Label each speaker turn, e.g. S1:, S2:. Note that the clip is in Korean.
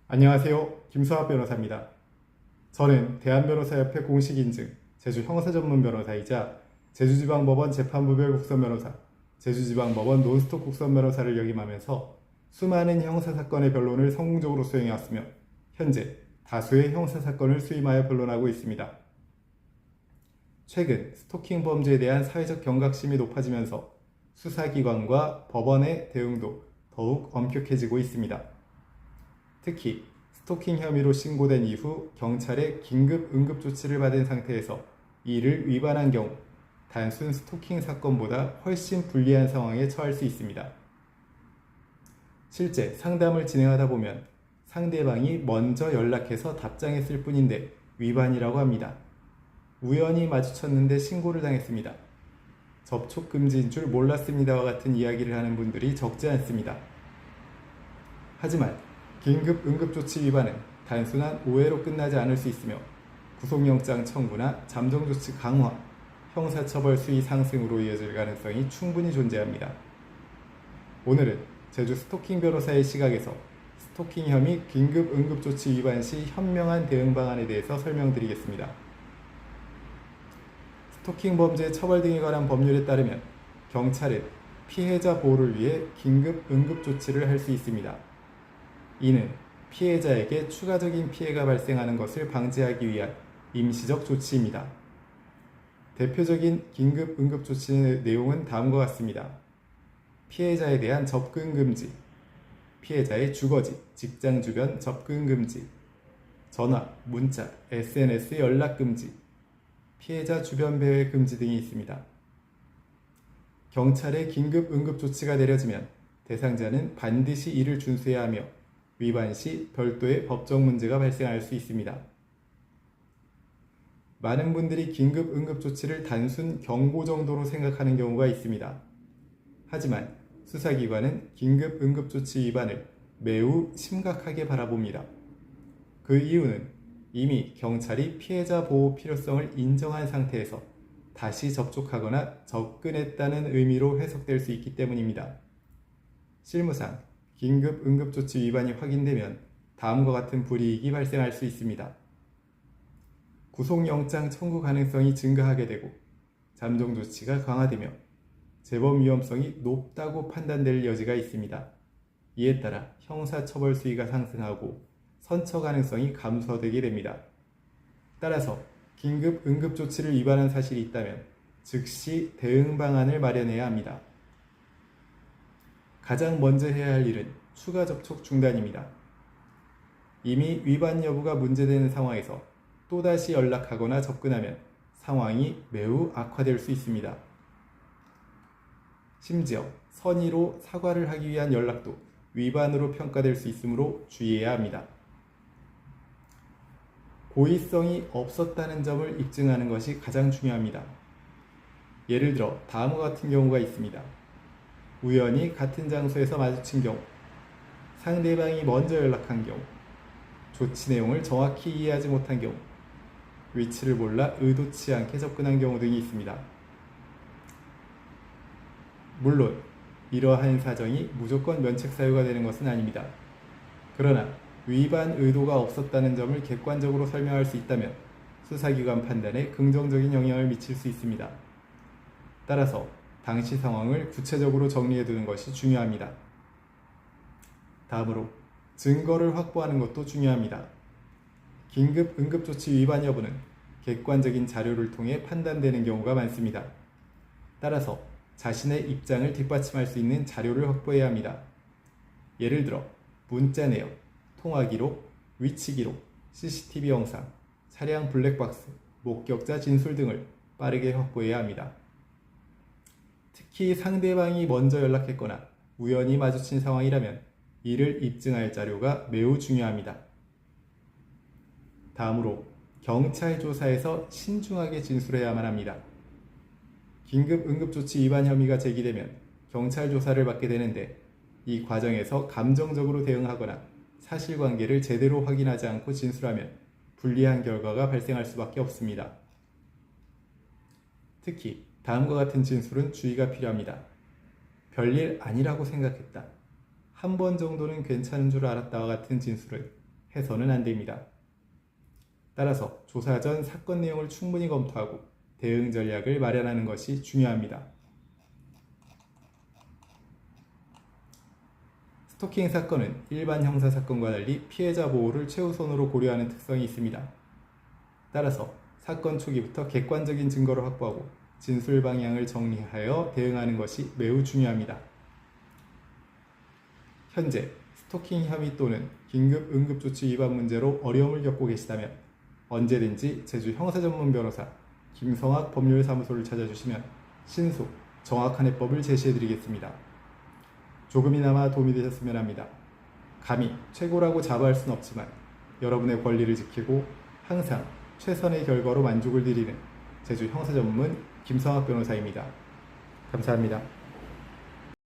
S1: 안녕하세요. 김수학 변호사입니다. 저는 대한변호사협회 공식인증 제주형사전문변호사이자 제주지방법원 재판부별 국선변호사, 제주지방법원 논스톱 국선변호사를 역임하면서 수많은 형사사건의 변론을 성공적으로 수행해왔으며 현재 다수의 형사사건을 수임하여 변론하고 있습니다. 최근 스토킹 범죄에 대한 사회적 경각심이 높아지면서 수사기관과 법원의 대응도 더욱 엄격해지고 있습니다. 특히 스토킹 혐의로 신고된 이후 경찰의 긴급 응급조치를 받은 상태에서 이를 위반한 경우 단순 스토킹 사건보다 훨씬 불리한 상황에 처할 수 있습니다. 실제 상담을 진행하다 보면 상대방이 먼저 연락해서 답장했을 뿐인데 위반이라고 합니다. 우연히 마주쳤는데 신고를 당했습니다. 접촉 금지인 줄 몰랐습니다와 같은 이야기를 하는 분들이 적지 않습니다. 하지만 긴급 응급조치 위반은 단순한 오해로 끝나지 않을 수 있으며 구속영장 청구나 잠정조치 강화, 형사처벌 수위 상승으로 이어질 가능성이 충분히 존재합니다. 오늘은 제주 스토킹 변호사의 시각에서 스토킹 혐의 긴급 응급조치 위반 시 현명한 대응 방안에 대해서 설명드리겠습니다. 스토킹 범죄 처벌 등에 관한 법률에 따르면 경찰은 피해자 보호를 위해 긴급 응급조치를 할 수 있습니다. 이는 피해자에게 추가적인 피해가 발생하는 것을 방지하기 위한 임시적 조치입니다. 대표적인 긴급 응급조치의 내용은 다음과 같습니다. 피해자에 대한 접근 금지, 피해자의 주거지, 직장 주변 접근 금지, 전화, 문자, SNS 연락 금지, 피해자 주변 배회 금지 등이 있습니다. 경찰의 긴급 응급조치가 내려지면 대상자는 반드시 이를 준수해야 하며 위반 시 별도의 법적 문제가 발생할 수 있습니다. 많은 분들이 긴급 응급조치를 단순 경고 정도로 생각하는 경우가 있습니다. 하지만 수사기관은 긴급 응급조치 위반을 매우 심각하게 바라봅니다. 그 이유는 이미 경찰이 피해자 보호 필요성을 인정한 상태에서 다시 접촉하거나 접근했다는 의미로 해석될 수 있기 때문입니다. 실무상 긴급 응급조치 위반이 확인되면 다음과 같은 불이익이 발생할 수 있습니다. 구속영장 청구 가능성이 증가하게 되고 잠정조치가 강화되며 재범 위험성이 높다고 판단될 여지가 있습니다. 이에 따라 형사처벌 수위가 상승하고 선처 가능성이 감소되게 됩니다. 따라서 긴급 응급조치를 위반한 사실이 있다면 즉시 대응 방안을 마련해야 합니다. 가장 먼저 해야 할 일은 추가 접촉 중단입니다. 이미 위반 여부가 문제되는 상황에서 또다시 연락하거나 접근하면 상황이 매우 악화될 수 있습니다. 심지어 선의로 사과를 하기 위한 연락도 위반으로 평가될 수 있으므로 주의해야 합니다. 고의성이 없었다는 점을 입증하는 것이 가장 중요합니다. 예를 들어 다음과 같은 경우가 있습니다. 우연히 같은 장소에서 마주친 경우, 상대방이 먼저 연락한 경우, 조치 내용을 정확히 이해하지 못한 경우, 위치를 몰라 의도치 않게 접근한 경우 등이 있습니다. 물론 이러한 사정이 무조건 면책 사유가 되는 것은 아닙니다. 그러나 위반 의도가 없었다는 점을 객관적으로 설명할 수 있다면 수사기관 판단에 긍정적인 영향을 미칠 수 있습니다. 따라서 당시 상황을 구체적으로 정리해 두는 것이 중요합니다. 다음으로 증거를 확보하는 것도 중요합니다. 긴급 응급조치 위반 여부는 객관적인 자료를 통해 판단되는 경우가 많습니다. 따라서 자신의 입장을 뒷받침할 수 있는 자료를 확보해야 합니다. 예를 들어 문자 내역, 통화 기록, 위치 기록, CCTV 영상, 차량 블랙박스, 목격자 진술 등을 빠르게 확보해야 합니다. 특히 상대방이 먼저 연락했거나 우연히 마주친 상황이라면 이를 입증할 자료가 매우 중요합니다. 다음으로 경찰 조사에서 신중하게 진술해야만 합니다. 긴급 응급조치 위반 혐의가 제기되면 경찰 조사를 받게 되는데 이 과정에서 감정적으로 대응하거나 사실관계를 제대로 확인하지 않고 진술하면 불리한 결과가 발생할 수밖에 없습니다. 특히 다음과 같은 진술은 주의가 필요합니다. 별일 아니라고 생각했다. 한 번 정도는 괜찮은 줄 알았다와 같은 진술은 해서는 안 됩니다. 따라서 조사 전 사건 내용을 충분히 검토하고 대응 전략을 마련하는 것이 중요합니다. 스토킹 사건은 일반 형사 사건과 달리 피해자 보호를 최우선으로 고려하는 특성이 있습니다. 따라서 사건 초기부터 객관적인 증거를 확보하고 진술 방향을 정리하여 대응하는 것이 매우 중요합니다. 현재 스토킹 혐의 또는 긴급 응급조치 위반 문제로 어려움을 겪고 계시다면 언제든지 제주 형사전문 변호사 김성학 법률사무소를 찾아주시면 신속, 정확한 해법을 제시해드리겠습니다. 조금이나마 도움이 되셨으면 합니다. 감히 최고라고 자부할 순 없지만 여러분의 권리를 지키고 항상 최선의 결과로 만족을 드리는 제주 형사전문 김성학 변호사입니다. 감사합니다.